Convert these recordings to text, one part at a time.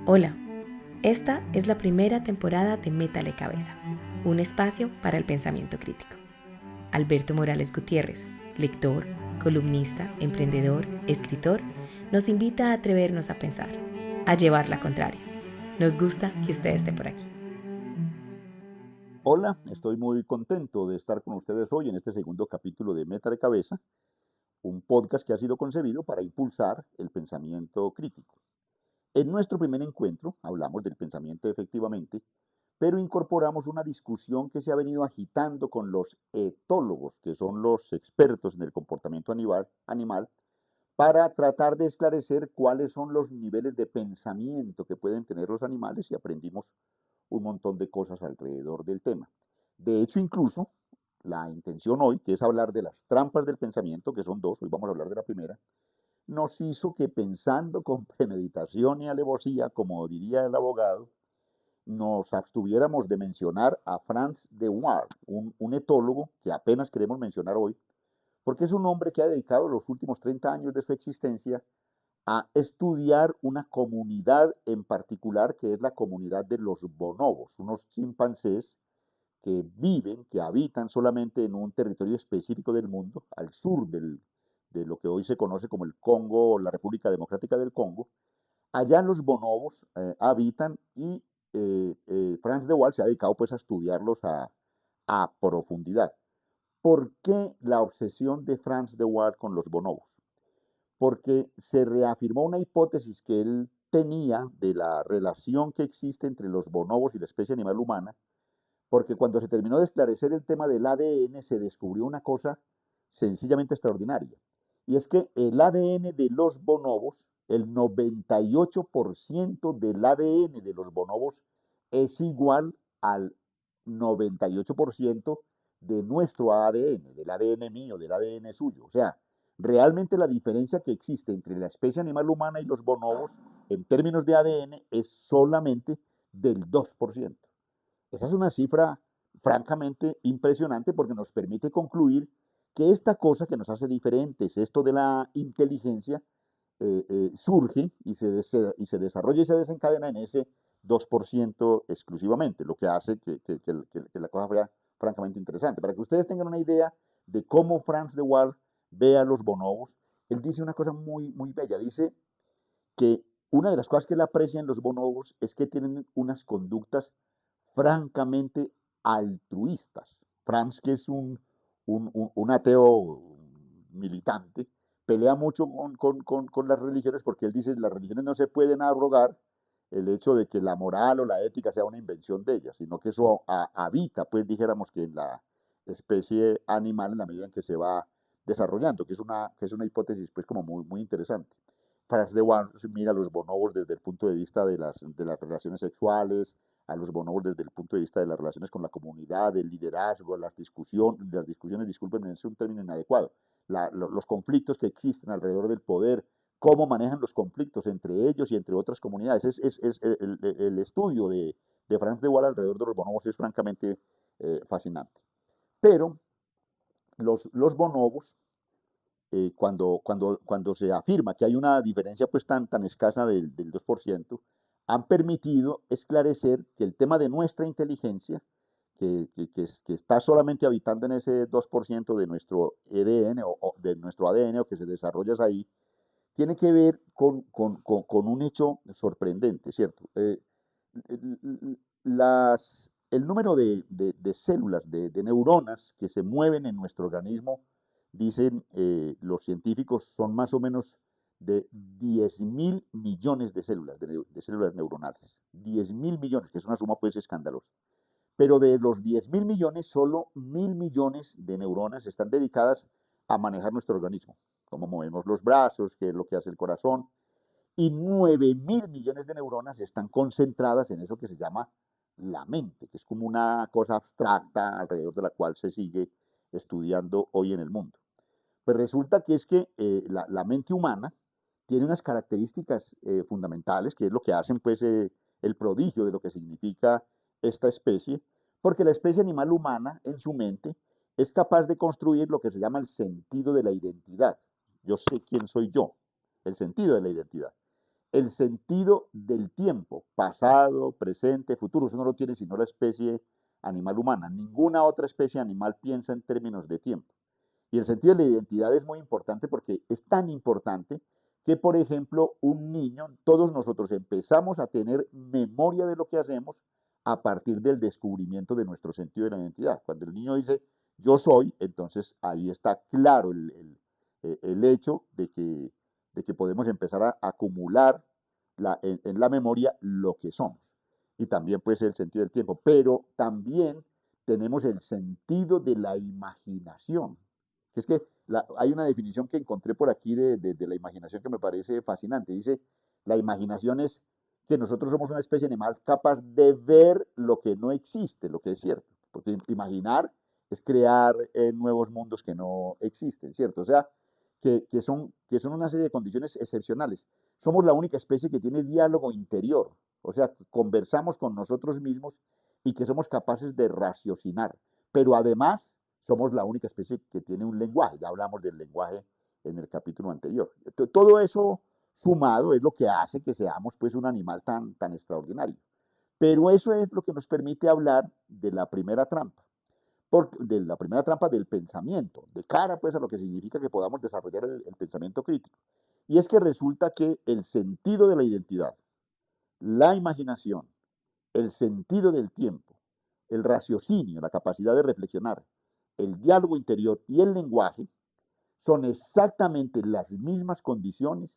Hola, esta es la primera temporada de Métale Cabeza, un espacio para el pensamiento crítico. Alberto Morales Gutiérrez, lector, columnista, emprendedor, escritor, nos invita a atrevernos a pensar, a llevar la contraria. Nos gusta que usted esté por aquí. Hola, estoy muy contento de estar con ustedes hoy en este segundo capítulo de Métale Cabeza, un podcast que ha sido concebido para impulsar el pensamiento crítico. En nuestro primer encuentro hablamos del pensamiento efectivamente, pero incorporamos una discusión que se ha venido agitando con los etólogos, que son los expertos en el comportamiento animal, para tratar de esclarecer cuáles son los niveles de pensamiento que pueden tener los animales y aprendimos un montón de cosas alrededor del tema. De hecho, incluso la intención hoy, que es hablar de las trampas del pensamiento, que son dos, hoy vamos a hablar de la primera, nos hizo que pensando con premeditación y alevosía, como diría el abogado, nos abstuviéramos de mencionar a Franz de Waal, un etólogo que apenas queremos mencionar hoy, porque es un hombre que ha dedicado los últimos 30 años de su existencia a estudiar una comunidad en particular, que es la comunidad de los bonobos, unos chimpancés que viven, que habitan solamente en un territorio específico del mundo, al sur de lo que hoy se conoce como el Congo, la República Democrática del Congo. Allá los bonobos habitan y Franz de Waal se ha dedicado pues a estudiarlos a profundidad. ¿Por qué la obsesión de Franz de Waal con los bonobos? Porque se reafirmó una hipótesis que él tenía de la relación que existe entre los bonobos y la especie animal humana, porque cuando se terminó de esclarecer el tema del ADN se descubrió una cosa sencillamente extraordinaria, y es que el ADN de los bonobos, el 98% del ADN de los bonobos es igual al 98% de nuestro ADN, del ADN mío, del ADN suyo. O sea, realmente la diferencia que existe entre la especie animal humana y los bonobos en términos de ADN es solamente del 2%. Esa es una cifra francamente impresionante porque nos permite concluir que esta cosa que nos hace diferentes, esto de la inteligencia, surge y se desarrolla y se desencadena en ese 2% exclusivamente, lo que hace que la cosa sea francamente interesante. Para que ustedes tengan una idea de cómo Franz de Waal ve a los bonobos, él dice una cosa muy, muy bella. Dice que una de las cosas que él aprecia en los bonobos es que tienen unas conductas francamente altruistas. Franz, que es un ateo militante, pelea mucho con las religiones porque él dice que las religiones no se pueden abrogar el hecho de que la moral o la ética sea una invención de ellas, sino que eso habita, pues dijéramos que en la especie animal en la medida en que se va desarrollando, que es una hipótesis pues como muy, muy interesante. Franz de Waal mira a los bonobos desde el punto de vista de las relaciones sexuales, a los bonobos desde el punto de vista de las relaciones con la comunidad, del liderazgo, las discusiones, disculpen, es un término inadecuado, los conflictos que existen alrededor del poder, cómo manejan los conflictos entre ellos y entre otras comunidades. El estudio de Franz de Waal alrededor de los bonobos es francamente fascinante. Pero los bonobos, cuando se afirma que hay una diferencia pues tan escasa del 2%, han permitido esclarecer que el tema de nuestra inteligencia, que está solamente habitando en ese 2% de nuestro EDN o de nuestro ADN o que se desarrolla ahí, tiene que ver con un hecho sorprendente, ¿cierto? El número de células, de neuronas que se mueven en nuestro organismo, dicen los científicos, son más o menos de 10.000 millones de células neuronales. 10.000 millones, que es una suma pues escandalosa. Pero de los 10.000 millones, solo 1.000 millones de neuronas están dedicadas a manejar nuestro organismo, cómo movemos los brazos, qué es lo que hace el corazón, y 9.000 millones de neuronas están concentradas en eso que se llama la mente, que es como una cosa abstracta alrededor de la cual se sigue estudiando hoy en el mundo. Pues resulta que es que la mente humana tiene unas características fundamentales, que es lo que hacen pues el prodigio de lo que significa esta especie, porque la especie animal humana en su mente es capaz de construir lo que se llama el sentido de la identidad. Yo sé quién soy yo, el sentido de la identidad. el sentido del tiempo, pasado, presente, futuro. Eso no lo tiene sino la especie animal humana. Ninguna otra especie animal piensa en términos de tiempo. Y el sentido de la identidad es muy importante porque es tan importante que, por ejemplo, un niño, todos nosotros empezamos a tener memoria de lo que hacemos a partir del descubrimiento de nuestro sentido de la identidad. Cuando el niño dice yo soy, entonces ahí está claro el hecho de que podemos empezar a acumular en la memoria lo que somos. Y también puede ser el sentido del tiempo, pero también tenemos el sentido de la imaginación. Es que hay una definición que encontré por aquí de la imaginación que me parece fascinante. Dice, la imaginación es que nosotros somos una especie animal capaz de ver lo que no existe, lo que es cierto. Porque imaginar es crear nuevos mundos que no existen, ¿cierto? O sea, que son una serie de condiciones excepcionales. Somos la única especie que tiene diálogo interior, o sea, conversamos con nosotros mismos y que somos capaces de raciocinar, pero además somos la única especie que tiene un lenguaje, ya hablamos del lenguaje en el capítulo anterior. Todo eso sumado es lo que hace que seamos pues un animal tan extraordinario. Pero eso es lo que nos permite hablar de la primera trampa, de la primera trampa del pensamiento, de cara pues a lo que significa que podamos desarrollar el pensamiento crítico. Y es que resulta que el sentido de la identidad, la imaginación, el sentido del tiempo, el raciocinio, la capacidad de reflexionar, el diálogo interior y el lenguaje son exactamente las mismas condiciones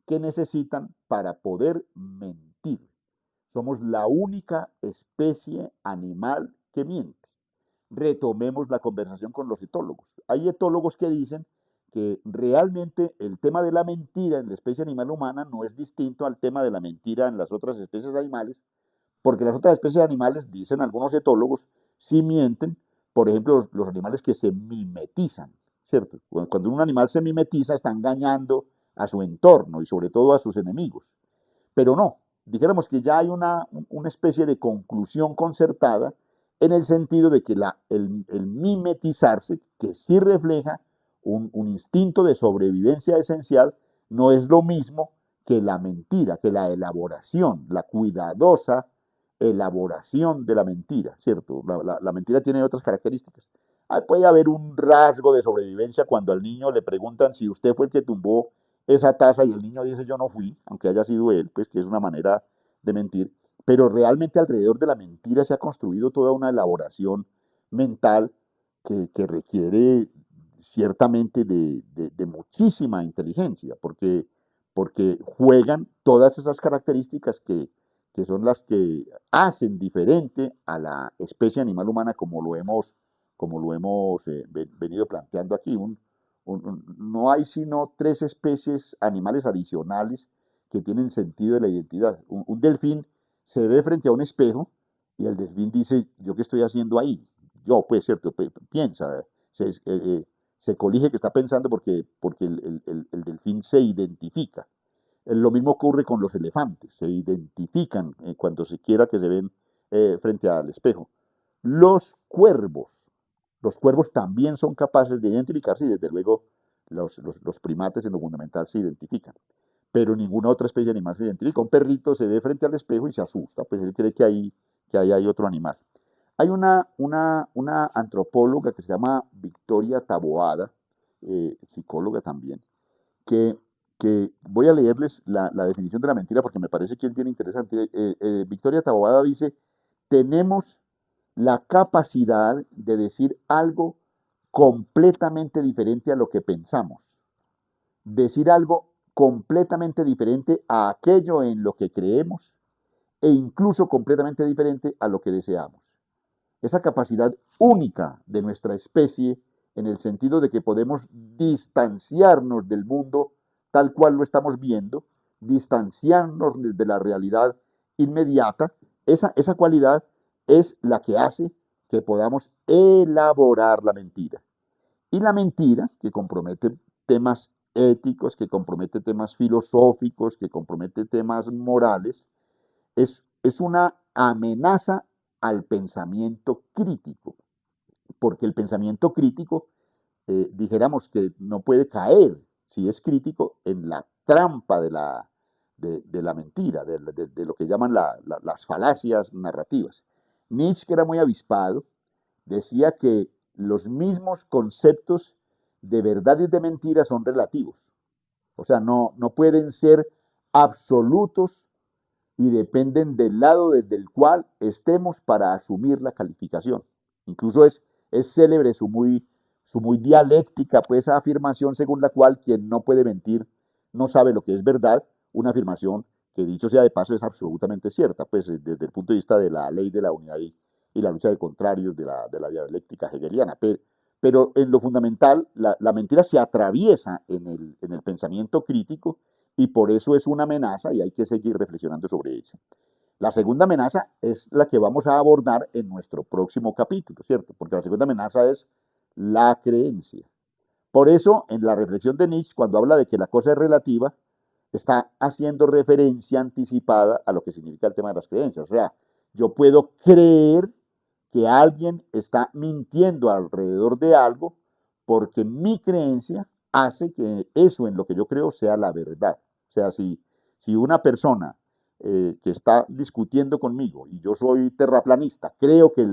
que necesitan para poder mentir. Somos la única especie animal que miente. Retomemos la conversación con los etólogos. Hay etólogos que dicen que realmente el tema de la mentira en la especie animal humana no es distinto al tema de la mentira en las otras especies animales, porque las otras especies animales, dicen algunos etólogos, sí mienten, por ejemplo, los animales que se mimetizan, ¿cierto? Cuando un animal se mimetiza está engañando a su entorno y sobre todo a sus enemigos. Pero no, dijéramos que ya hay una especie de conclusión concertada en el sentido de que el mimetizarse, que sí refleja un instinto de sobrevivencia esencial, no es lo mismo que la mentira, que la elaboración, la cuidadosa elaboración de la mentira, ¿cierto? La mentira tiene otras características. Puede haber un rasgo de sobrevivencia cuando al niño le preguntan si usted fue el que tumbó esa taza y el niño dice yo no fui, aunque haya sido él, pues que es una manera de mentir, pero realmente alrededor de la mentira se ha construido toda una elaboración mental que requiere ciertamente de muchísima inteligencia, porque juegan todas esas características que son las que hacen diferente a la especie animal humana como lo hemos venido planteando aquí. No hay sino tres especies animales adicionales que tienen sentido de la identidad. Un delfín se ve frente a un espejo y el delfín dice, ¿yo qué estoy haciendo ahí? Yo, pues, cierto, piensa, se colige que está pensando porque el delfín se identifica. Lo mismo ocurre con los elefantes, se identifican cuando se quiera que se ven frente al espejo. Los cuervos, los cuervos también son capaces de identificarse y desde luego los primates en lo fundamental se identifican. Pero ninguna otra especie animal se identifica. Un perrito se ve frente al espejo y se asusta, pues él cree que ahí hay otro animal. Hay una antropóloga que se llama Victoria Taboada, psicóloga también, que, que voy a leerles la definición de la mentira porque me parece que es bien interesante. Victoria Taboada dice, tenemos la capacidad de decir algo completamente diferente a lo que pensamos, decir algo completamente diferente a aquello en lo que creemos e incluso completamente diferente a lo que deseamos. Esa capacidad única de nuestra especie en el sentido de que podemos distanciarnos del mundo tal cual lo estamos viendo, distanciarnos de la realidad inmediata, esa cualidad es la que hace que podamos elaborar la mentira. Y la mentira, que compromete temas éticos, que compromete temas filosóficos, que compromete temas morales, es una amenaza al pensamiento crítico, porque el pensamiento crítico, dijéramos que no puede caer, si es crítico, en la trampa de la mentira, de lo que llaman las falacias narrativas. Nietzsche, que era muy avispado, decía que los mismos conceptos de verdad y de mentira son relativos. O sea, no pueden ser absolutos y dependen del lado desde el cual estemos para asumir la calificación. Incluso es célebre su muy dialéctica, pues, afirmación según la cual quien no puede mentir no sabe lo que es verdad, una afirmación que, dicho sea de paso, es absolutamente cierta, pues desde el punto de vista de la ley de la unidad y la lucha de contrarios de la dialéctica hegeliana. Pero en lo fundamental, la mentira se atraviesa en el pensamiento crítico y por eso es una amenaza y hay que seguir reflexionando sobre ella. La segunda amenaza es la que vamos a abordar en nuestro próximo capítulo, ¿cierto? Porque la segunda amenaza es la creencia. Por eso, en la reflexión de Nietzsche, cuando habla de que la cosa es relativa, está haciendo referencia anticipada a lo que significa el tema de las creencias. O sea, yo puedo creer que alguien está mintiendo alrededor de algo porque mi creencia hace que eso en lo que yo creo sea la verdad. O sea, si una persona que está discutiendo conmigo y yo soy terraplanista, creo que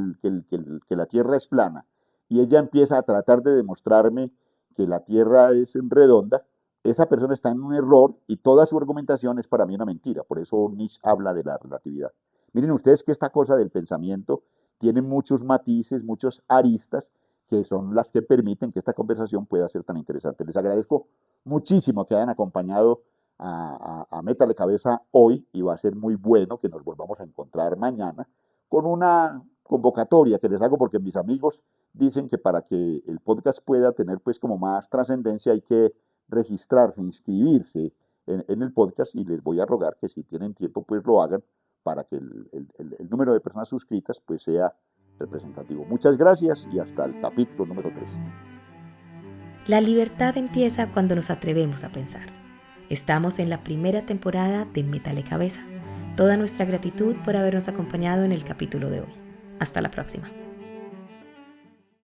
la Tierra es plana y ella empieza a tratar de demostrarme que la Tierra es redonda, esa persona está en un error y toda su argumentación es para mí una mentira. Por eso Nietzsche habla de la relatividad. Miren ustedes que esta cosa del pensamiento tiene muchos matices, muchas aristas, que son las que permiten que esta conversación pueda ser tan interesante. Les agradezco muchísimo que hayan acompañado a Métale Cabeza hoy y va a ser muy bueno que nos volvamos a encontrar mañana con una convocatoria que les hago porque mis amigos dicen que para que el podcast pueda tener pues como más trascendencia hay que registrarse, inscribirse en el podcast y les voy a rogar que si tienen tiempo pues lo hagan para que el número de personas suscritas pues sea representativo. Muchas gracias y hasta el capítulo número 3. La libertad empieza cuando nos atrevemos a pensar. Estamos en la primera temporada de Métale Cabeza. Toda nuestra gratitud por habernos acompañado en el capítulo de hoy. Hasta la próxima.